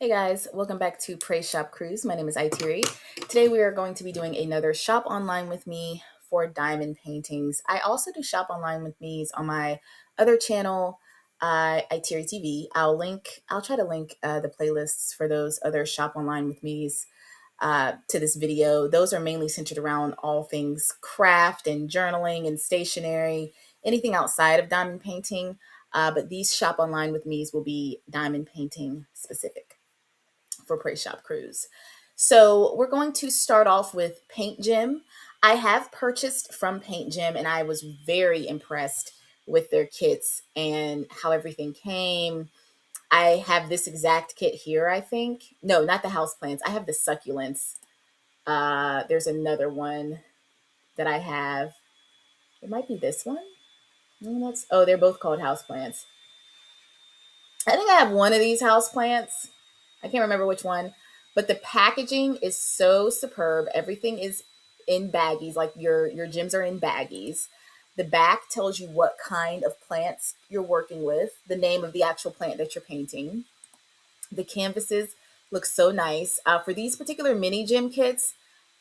Hey guys, welcome back to Praise Shop Cruise. My name is Itiri. Today we are going to be doing another shop online with me for diamond paintings. I also do shop online with me's on my other channel, Itiri TV. I'll try to link the playlists for those other shop online with me's to this video. Those are mainly centered around all things craft and journaling and stationery, anything outside of diamond painting. But these shop online with me's will be diamond painting specific for Praise Shop Cruise. So we're going to start off with Paint Gym. I have purchased from Paint Gym and I was very impressed with their kits and how everything came. I have this exact kit here, I think. No, not the house plants. I have the succulents. There's another one that I have. It might be this one. No, they're both called house plants. I think I have one of these house plants. I can't remember which one, but the packaging is so superb. Everything is in baggies, like your gems are in baggies. The back tells you what kind of plants you're working with, the name of the actual plant that you're painting. The canvases look so nice. For these particular mini gem kits,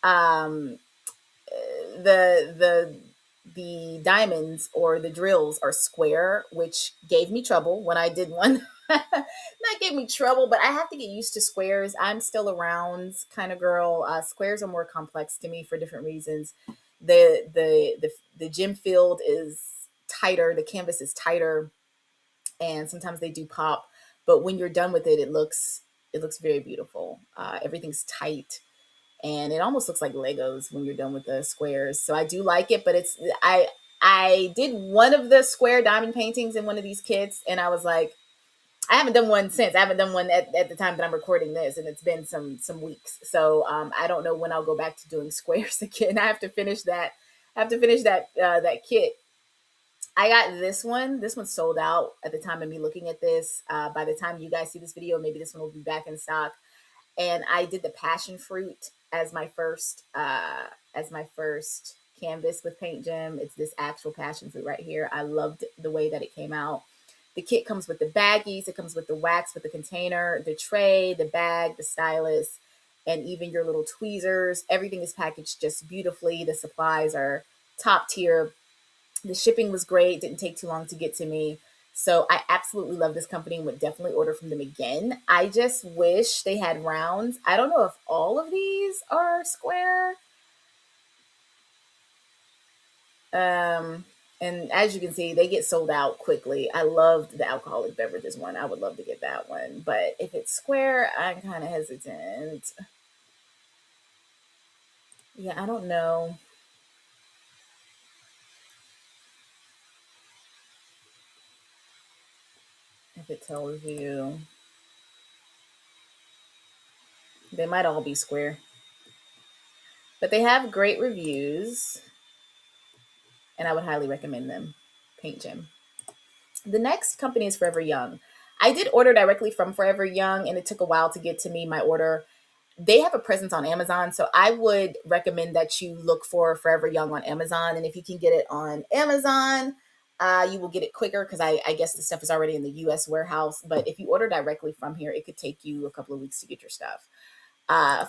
um, the the diamonds or the drills are square, which gave me trouble when I did one. Not gave me trouble, but I have to get used to squares. I'm still a rounds kind of girl. Squares are more complex to me for different reasons. The gym field is tighter, the canvas is tighter, and sometimes they do pop. But when you're done with it, it looks very beautiful. Everything's tight and it almost looks like Legos when you're done with the squares. So I do like it, but I did one of the square diamond paintings in one of these kits, and I was like, I haven't done one since. I haven't done one at the time that I'm recording this, and it's been some weeks. So I don't know when I'll go back to doing squares again. I have to finish that. I have to finish that kit. I got this one. This one's sold out at the time of me looking at this. By the time you guys see this video, maybe this one will be back in stock. And I did the passion fruit as my first canvas with Paint Gym. It's this actual passion fruit right here. I loved the way that it came out. The kit comes with the baggies, it comes with the wax with the container, the tray, the bag, the stylus, and even your little tweezers. Everything is packaged just beautifully. The supplies are top tier. The shipping was great, didn't take too long to get to me. So I absolutely love this company and would definitely order from them again. I just wish they had rounds. I don't know if all of these are square. Um, and as you can see, they get sold out quickly. I loved the alcoholic beverages one. I would love to get that one. But if it's square, I'm kind of hesitant. Yeah, I don't know if it tells you. They might all be square. But they have great reviews, and I would highly recommend them. Paint Gym. The next company is Forever Young. I did order directly from Forever Young, and it took a while to get to me, my order. They have a presence on Amazon, so I would recommend that you look for Forever Young on Amazon. And if you can get it on Amazon, you will get it quicker because I guess the stuff is already in the US warehouse. But if you order directly from here, it could take you a couple of weeks to get your stuff.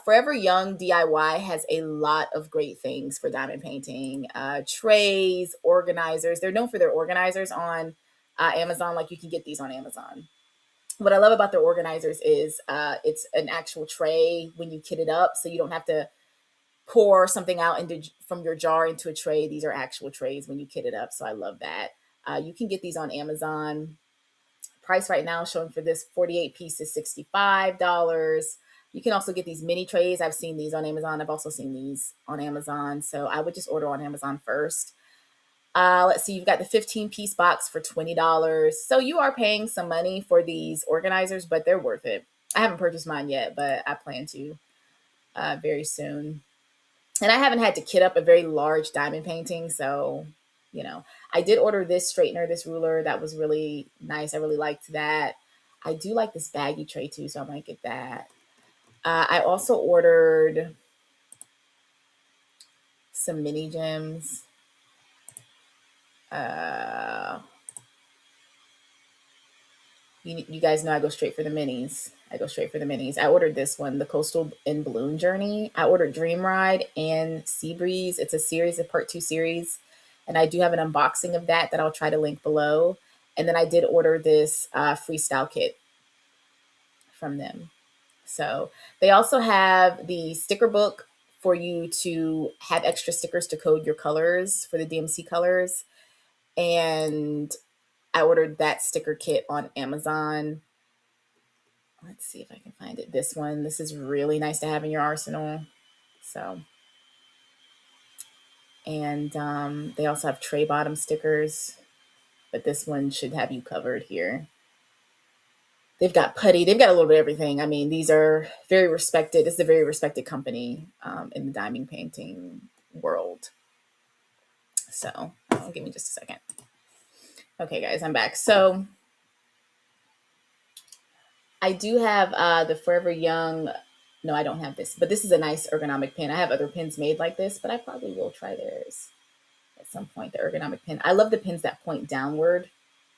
Forever Young DIY has a lot of great things for diamond painting, trays, organizers. They're known for their organizers on Amazon. Like you can get these on Amazon. What I love about their organizers is it's an actual tray when you kit it up, so you don't have to pour something out from your jar into a tray. These are actual trays when you kit it up, so I love that. You can get these on Amazon. Price right now showing for this 48 piece is $65. You can also get these mini trays. I've seen these on Amazon. I've also seen these on Amazon. So I would just order on Amazon first. Let's see, you've got the 15-piece box for $20. So you are paying some money for these organizers, but they're worth it. I haven't purchased mine yet, but I plan to very soon. And I haven't had to kit up a very large diamond painting. So, I did order this straightener, this ruler. That was really nice. I really liked that. I do like this baggy tray too, so I might get that. I also ordered some mini gems. You guys know I go straight for the minis. I go straight for the minis. I ordered this one, the Coastal and Balloon Journey. I ordered Dream Ride and Sea Breeze. It's a series, a part 2 series. And I do have an unboxing of that I'll try to link below. And then I did order this freestyle kit from them. So they also have the sticker book for you to have extra stickers to code your colors for the DMC colors. And I ordered that sticker kit on Amazon. Let's see if I can find it. This one. This is really nice to have in your arsenal. So, and they also have tray bottom stickers, but this one should have you covered here. They've got putty. They've got a little bit of everything. I mean, these are very respected. It's a very respected company in the diamond painting world. So, give me just a second. Okay, guys, I'm back. So, I do have the Forever Young. No, I don't have this, but this is a nice ergonomic pin. I have other pins made like this, but I probably will try theirs at some point, the ergonomic pin. I love the pins that point downward,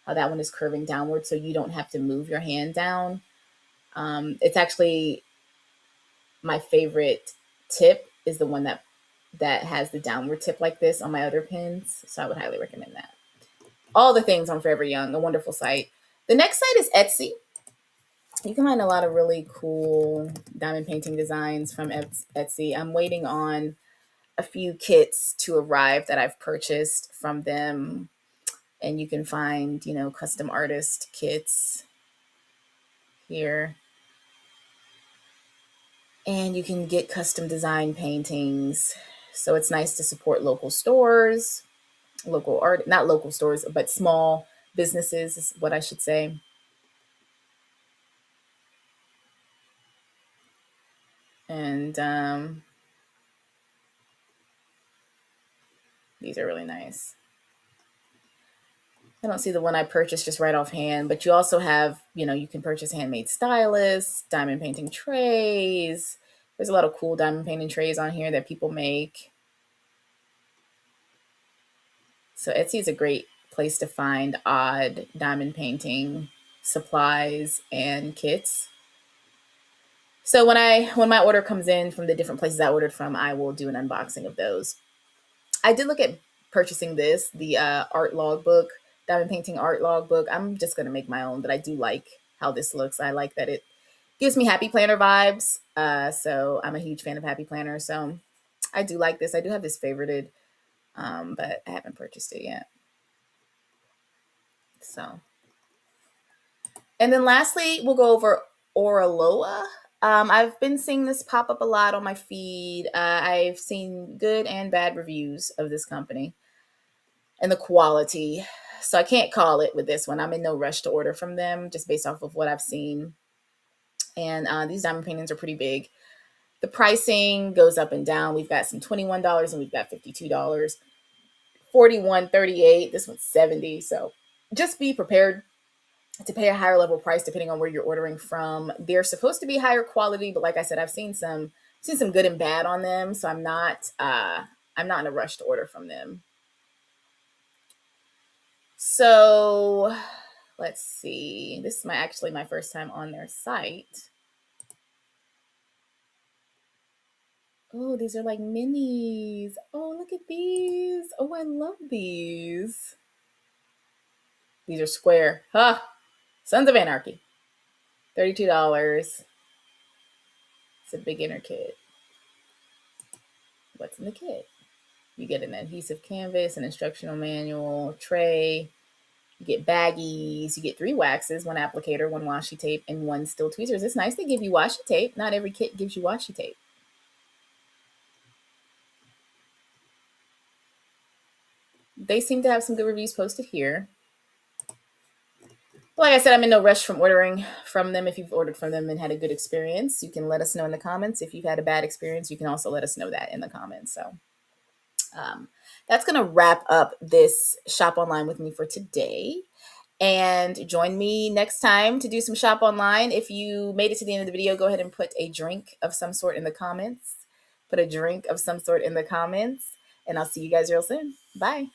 how that one is curving downward so you don't have to move your hand down. It's actually my favorite tip is the one that has the downward tip like this on my other pins. So I would highly recommend that. All the things on Forever Young, a wonderful site. The next site is Etsy. You can find a lot of really cool diamond painting designs from Etsy. I'm waiting on a few kits to arrive that I've purchased from them. And you can find, custom artist kits here. And you can get custom design paintings. So it's nice to support local stores, local art, not local stores, but small businesses is what I should say. And these are really nice. I don't see the one I purchased just right offhand, but you also have, you can purchase handmade stylists, diamond painting trays. There's a lot of cool diamond painting trays on here that people make. So Etsy is a great place to find odd diamond painting supplies and kits. So when my order comes in from the different places I ordered from, I will do an unboxing of those. I did look at purchasing the art logbook, diamond painting art logbook. I'm just going to make my own, but I do like how this looks. I like that it gives me Happy Planner vibes. So I'm a huge fan of Happy Planner. So I do like this. I do have this favorited, but I haven't purchased it yet. So, and then lastly, we'll go over Oraloa. I've been seeing this pop up a lot on my feed. I've seen good and bad reviews of this company and the quality. So I can't call it with this one. I'm in no rush to order from them just based off of what I've seen. And these diamond paintings are pretty big. The pricing goes up and down. We've got some $21 and we've got $52. 41, 38. This one's 70. So just be prepared to pay a higher level price depending on where you're ordering from. They're supposed to be higher quality, but like I said, I've seen some good and bad on them, so I'm not in a rush to order from them. So let's see. This is actually my first time on their site. Oh, these are like minis. Oh, look at these. Oh, I love these. These are square. Huh. Sons of Anarchy. $32. It's a beginner kit. What's in the kit? You get an adhesive canvas, an instructional manual, tray. You get baggies. You get 3 waxes, 1 applicator, 1 washi tape, and 1 steel tweezers. It's nice they give you washi tape. Not every kit gives you washi tape. They seem to have some good reviews posted here. Like I said, I'm in no rush from ordering from them. If you've ordered from them and had a good experience, you can let us know in the comments. If you've had a bad experience, you can also let us know that in the comments. So that's going to wrap up this shop online with me for today. And join me next time to do some shop online. If you made it to the end of the video, go ahead and put a drink of some sort in the comments. Put a drink of some sort in the comments. And I'll see you guys real soon. Bye.